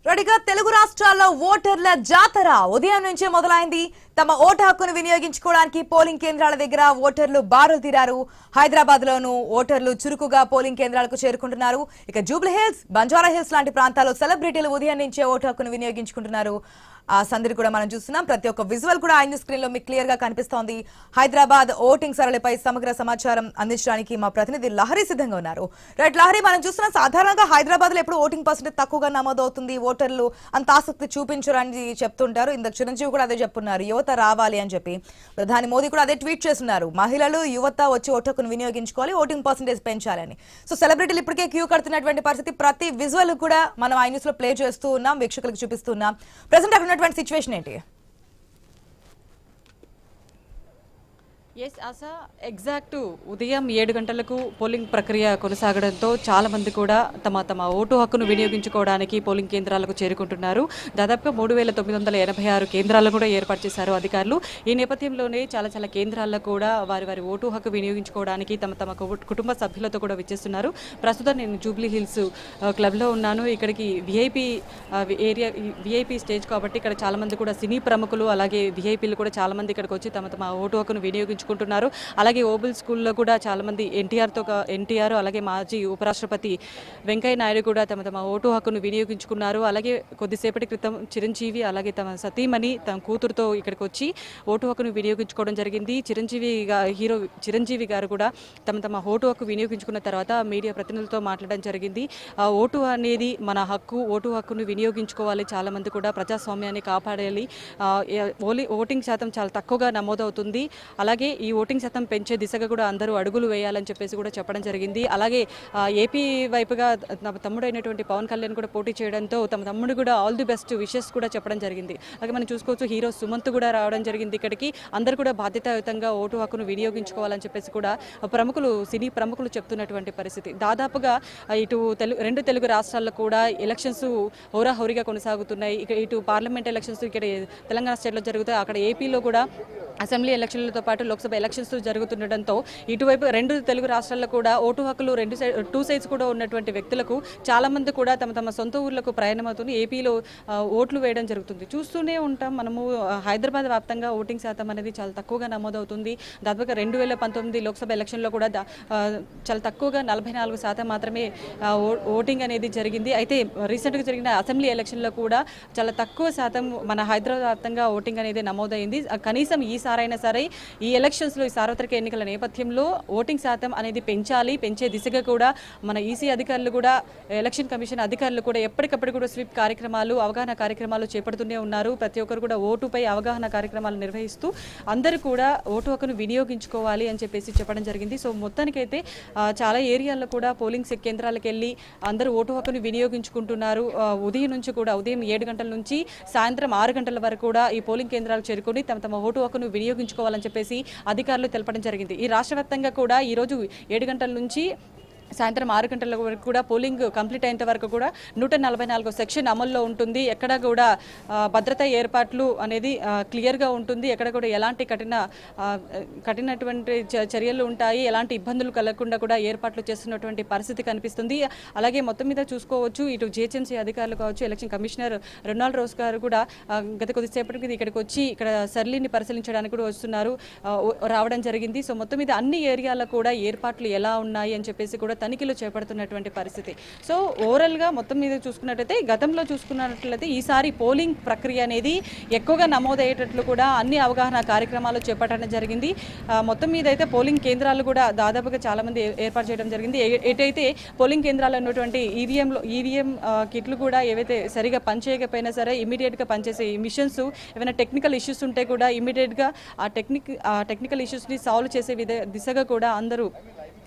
రెడీగా తెలుగు రాష్ట్రాల్లో ఓటర్ల జాతర ఉదయం నుంచే మొదలైంది. తమ ఓటు హక్కును వినియోగించుకోవడానికి పోలింగ్ కేంద్రాల దగ్గర ఓటర్లు బారులు తీరారు. హైదరాబాద్ లోను ఓటర్లు చురుకుగా పోలింగ్ కేంద్రాలకు చేరుకుంటున్నారు. ఇక జూబ్లీ హిల్స్, బంజారా హిల్స్ లాంటి ప్రాంతాల్లో సెలబ్రిటీలు ఉదయం నుంచే ఓటు హక్కును వినియోగించుకుంటున్నారు. ఆ సందడి కూడా మనం చూస్తున్నాం. ప్రతి ఒక్క విజువల్ కూడా ఐ స్క్రీన్ లో మీకు క్లియర్ గా కనిపిస్తోంది. హైదరాబాద్ ఓటింగ్ సరళిపై సమగ్ర సమాచారం అందించడానికి మా ప్రతినిధి లహరి సిద్ధంగా ఉన్నారు. రైట్ లహరి, మనం చూస్తున్నాం సాధారణంగా హైదరాబాద్ లో ఎప్పుడు ఓటింగ్ పర్సెంటేజ్ తక్కువగా నమోదవుతుంది, ఓటర్లు అంత ఆసక్తి చూపించరని చెప్తుంటారు. ఇందుకు చిరంజీవి కూడా అదే చెప్తున్నారు, యువత రావాలి అని చెప్పి. ప్రధాని మోదీ కూడా అదే ట్వీట్ చేస్తున్నారు, మహిళలు యువత వచ్చి ఓటు హక్కును వినియోగించుకోవాలి, ఓటింగ్ పర్సెంటేజ్ పెంచాలని. సో సెలబ్రిటీలు ఇప్పటికే క్యూ కడుతున్నటువంటి పరిస్థితి. ప్రతి విజువల్ కూడా మనం ఐ న్యూస్ లో ప్లే చేస్తూ ఉన్నాం, వీక్షకులకు చూపిస్తున్నాం. ప్రెసెంట్ అక్కడ సిచ్యువేషన్ ఏంటి? ఆశా, ఎగ్జాక్ట్ ఉదయం 7 గంటలకు పోలింగ్ ప్రక్రియ కొనసాగడంతో చాలా మంది కూడా తమ ఓటు హక్కును వినియోగించుకోవడానికి పోలింగ్ కేంద్రాలకు చేరుకుంటున్నారు. దాదాపుగా 3986 కేంద్రాలను కూడా ఏర్పాటు చేశారు అధికారులు. ఈ నేపథ్యంలోనే చాలా కేంద్రాల్లో కూడా వారి ఓటు హక్కు వినియోగించుకోవడానికి తమ కుటుంబ సభ్యులతో కూడా విచ్చేస్తున్నారు. ప్రస్తుతం నేను జూబ్లీ హిల్స్ క్లబ్లో ఉన్నాను. ఇక్కడికి విఐపి స్టేజ్ కాబట్టి ఇక్కడ చాలా మంది కూడా సినీ ప్రముఖులు అలాగే విఐపీలు కూడా చాలా మంది ఇక్కడికి వచ్చి తమ ఓటు హక్కును వినియోగించుకుంటున్నారు. అలాగే ఓబుల్ స్కూల్లో కూడా చాలా మంది ఎన్టీఆర్ అలాగే మాజీ ఉపరాష్ట్రపతి వెంకయ్య నాయుడు కూడా తమ ఓటు హక్కును వినియోగించుకున్నారు. అలాగే కొద్దిసేపటి క్రితం చిరంజీవి అలాగే తమ సతీమణి తమ కూతురుతో ఇక్కడికి వచ్చి ఓటు హక్కును వినియోగించుకోవడం జరిగింది. హీరో చిరంజీవి గారు కూడా తమ ఓటు హక్కు వినియోగించుకున్న తర్వాత మీడియా ప్రతినిధులతో మాట్లాడడం జరిగింది. ఓటు అనేది మన హక్కు, ఓటు హక్కును వినియోగించుకోవాలి, చాలా మంది కూడా ప్రజాస్వామ్యాన్ని కాపాడాలి, ఓటింగ్ శాతం చాలా తక్కువగా నమోదవుతుంది, అలాగే ఈ ఓటింగ్ శాతం పెంచే దిశగా కూడా అందరూ అడుగులు వేయాలని చెప్పేసి కూడా చెప్పడం జరిగింది. అలాగే ఏపీ వైపుగా తమ తమ్ముడైనటువంటి పవన్ కళ్యాణ్ కూడా పోటీ చేయడంతో తమ తమ్ముడు కూడా ఆల్ ది బెస్ట్ విషెస్ కూడా చెప్పడం జరిగింది. అలాగే మనం చూసుకోవచ్చు హీరో సుమంత్ కూడా రావడం జరిగింది ఇక్కడికి. అందరూ కూడా బాధ్యతాయుతంగా ఓటు హక్కును వినియోగించుకోవాలని చెప్పేసి కూడా సినీ ప్రముఖులు చెప్తున్నటువంటి పరిస్థితి. దాదాపుగా ఇటు రెండు తెలుగు రాష్ట్రాల్లో కూడా ఎలక్షన్స్ హోరాహోరీగా కొనసాగుతున్నాయి. ఇటు పార్లమెంట్ ఎలక్షన్స్ ఇక్కడ తెలంగాణ స్టేట్లో జరుగుతాయి, అక్కడ ఏపీలో కూడా అసెంబ్లీ ఎలక్షన్లతో పాటు లోక్సభ ఎలక్షన్స్ జరుగుతుండటంతో ఇటువైపు రెండు తెలుగు రాష్ట్రాల్లో కూడా ఓటు హక్కులు టూ సైడ్స్ కూడా ఉన్నటువంటి వ్యక్తులకు చాలా మంది కూడా తమ సొంత ఊర్లకు ప్రయాణమవుతుంది, ఏపీలో ఓట్లు వేయడం జరుగుతుంది. చూస్తూనే ఉంటాం మనము, హైదరాబాద్ వ్యాప్తంగా ఓటింగ్ శాతం అనేది చాలా తక్కువగా నమోదవుతుంది. దాదాపుగా 2019 లోక్సభ ఎలక్షన్లో కూడా చాలా తక్కువగా 44% మాత్రమే ఓటింగ్ అనేది జరిగింది. అయితే రీసెంట్గా జరిగిన అసెంబ్లీ ఎలక్షన్లో కూడా చాలా తక్కువ శాతం మన హైదరాబాద్ వ్యాప్తంగా ఓటింగ్ అనేది నమోదైంది. కనీసం ఈసారైనా సరే ఈ ఎలక్షన్స్లో, ఈ సార్వత్రిక ఎన్నికల నేపథ్యంలో ఓటింగ్ శాతం అనేది పెంచే దిశగా కూడా మన ఈసీ అధికారులు కూడా, ఎలక్షన్ కమిషన్ అధికారులు కూడా ఎప్పటికప్పుడు కూడా స్వీప్ కార్యక్రమాలు, అవగాహన కార్యక్రమాలు చేపడుతూనే ఉన్నారు. ప్రతి ఒక్కరు కూడా ఓటుపై అవగాహన కార్యక్రమాలు నిర్వహిస్తూ అందరూ కూడా ఓటు హక్కును వినియోగించుకోవాలి అని చెప్పేసి చెప్పడం జరిగింది. సో మొత్తానికైతే చాలా ఏరియాల్లో కూడా పోలింగ్ కేంద్రాలకు వెళ్ళి అందరూ ఓటు హక్కును వినియోగించుకుంటున్నారు. ఉదయం నుంచి కూడా ఉదయం 7 గంటల నుంచి సాయంత్రం 6 గంటల వరకు కూడా ఈ పోలింగ్ కేంద్రాలు చేరుకొని తమ ఓటు హక్కును వినియోగించుకోవాలని చెప్పేసి అధికారులు తెలపడం జరిగింది. ఈ రాష్ట్ర వ్యాప్తంగా కూడా ఈరోజు 7 గంటల నుంచి సాయంత్రం 6 గంటల వరకు కూడా పోలింగ్ కంప్లీట్ అయినంత వరకు కూడా 144 సెక్షన్ అమల్లో ఉంటుంది. ఎక్కడ కూడా భద్రతా ఏర్పాట్లు అనేది క్లియర్గా ఉంటుంది. ఎక్కడ కూడా ఎలాంటి కఠినటువంటి చర్యలు ఉంటాయి, ఎలాంటి ఇబ్బందులు కలగకుండా కూడా ఏర్పాట్లు చేస్తున్నటువంటి పరిస్థితి కనిపిస్తుంది. అలాగే మొత్తం మీద చూసుకోవచ్చు, ఇటు జిహెచ్ఎంసీ అధికారులు కావచ్చు, ఎలక్షన్ కమిషనర్ రొనాల్డ్ రోస్ గారు కూడా గత కొద్దిసేపటికి ఇక్కడికి వచ్చి ఇక్కడ సర్లీని పరిశీలించడానికి కూడా రావడం జరిగింది. సో మొత్తం మీద అన్ని ఏరియాల్లో కూడా ఏర్పాట్లు ఎలా ఉన్నాయి అని చెప్పేసి కూడా తనిఖీలు చేపడుతున్నటువంటి పరిస్థితి. సో ఓవరాల్గా మొత్తం మీద చూసుకున్నట్లయితే, గతంలో చూసుకున్నట్లయితే ఈసారి పోలింగ్ ప్రక్రియ అనేది ఎక్కువగా నమోదయ్యేటట్లు కూడా అన్ని అవగాహన కార్యక్రమాలు చేపట్టడం జరిగింది. మొత్తం మీద అయితే పోలింగ్ కేంద్రాలు కూడా దాదాపుగా చాలా మంది ఏర్పాటు చేయడం జరిగింది. ఎటైతే పోలింగ్ కేంద్రాల్లో ఉన్నటువంటి ఈవీఎం కిట్లు కూడా ఏవైతే సరిగా పనిచేయకపోయినా సరే ఇమీడియట్గా పనిచేసే మిషన్స్, ఏమైనా టెక్నికల్ ఇష్యూస్ ఉంటే కూడా ఇమీడియట్గా ఆ టెక్నికల్ ఇష్యూస్ని సాల్వ్ చేసే దిశగా కూడా అందరూ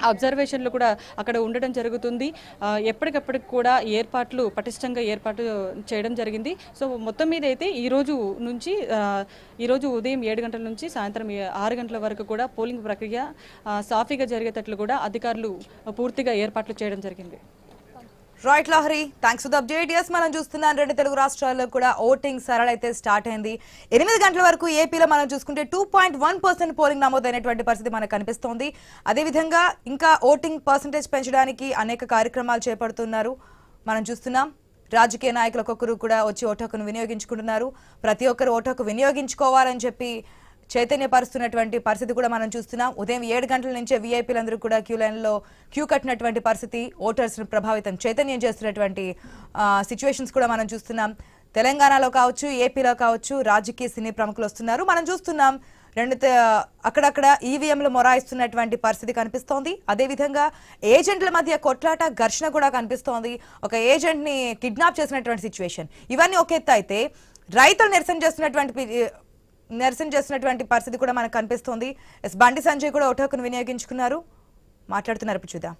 అబ్జర్వేషన్లు కూడా అక్కడ ఉండడం జరుగుతుంది. ఎప్పటికప్పటికి కూడా పటిష్టంగా ఏర్పాటు చేయడం జరిగింది. సో మొత్తం మీద అయితే ఈరోజు ఉదయం 7 గంటల నుంచి సాయంత్రం 6 గంటల వరకు కూడా పోలింగ్ ప్రక్రియ సాఫీగా జరిగేటట్లు కూడా అధికారులు పూర్తిగా ఏర్పాట్లు చేయడం జరిగింది. Right Lahari, thanks for the update. Yes, మనం చూస్తున్నాం రెండు తెలుగు రాష్ట్రాల్లో కూడా ఓటింగ్ సరళ అయితే స్టార్ట్ అయింది. 8 గంటల వరకు ఏపీలో మనం చూసుకుంటే 2.1% పోలింగ్ నమోదైనటువంటి పరిస్థితి మనకు కనిపిస్తోంది. అదేవిధంగా ఇంకా ఓటింగ్ పర్సంటేజ్ పెంచడానికి అనేక కార్యక్రమాలు చేపడుతున్నారు. మనం చూస్తున్నాం రాజకీయ నాయకులు ఒక్కొక్కరు కూడా వచ్చి ఓటు హక్కును వినియోగించుకుంటున్నారు. ప్రతి ఒక్కరు ఓటు హక్కు వినియోగించుకోవాలని చెప్పి చైతన్యపరుస్తున్నటువంటి పరిస్థితి కూడా మనం చూస్తున్నాం. ఉదయం 7 గంటల నుంచే వీఐపీలందరూ కూడా క్యూ కట్టినటువంటి పరిస్థితి, ఓటర్స్ ప్రభావితం చైతన్యం చేస్తున్నటువంటి సిచ్యువేషన్స్ కూడా మనం చూస్తున్నాం. తెలంగాణలో కావచ్చు, ఏపీలో కావచ్చు రాజకీయ సినీ ప్రముఖులు వస్తున్నారు. మనం చూస్తున్నాం అక్కడక్కడ ఈవీఎంలు మొరాయిస్తున్నటువంటి పరిస్థితి కనిపిస్తోంది. అదేవిధంగా ఏజెంట్ల మధ్య కొట్లాట, ఘర్షణ కూడా కనిపిస్తోంది. ఒక ఏజెంట్ ని కిడ్నాప్ చేసినటువంటి సిచ్యువేషన్. ఇవన్నీ ఒక ఎత్తు అయితే రైతులు నిరసన చేస్తున్నటువంటి పరిస్థితి కూడా మనకు కనిపిస్తోంది. బండి సంజయ్ కూడా ఓటు హక్కును వినియోగించుకున్నారు, మాట్లాడుతున్నారు. ఇప్పుడు చూద్దాం.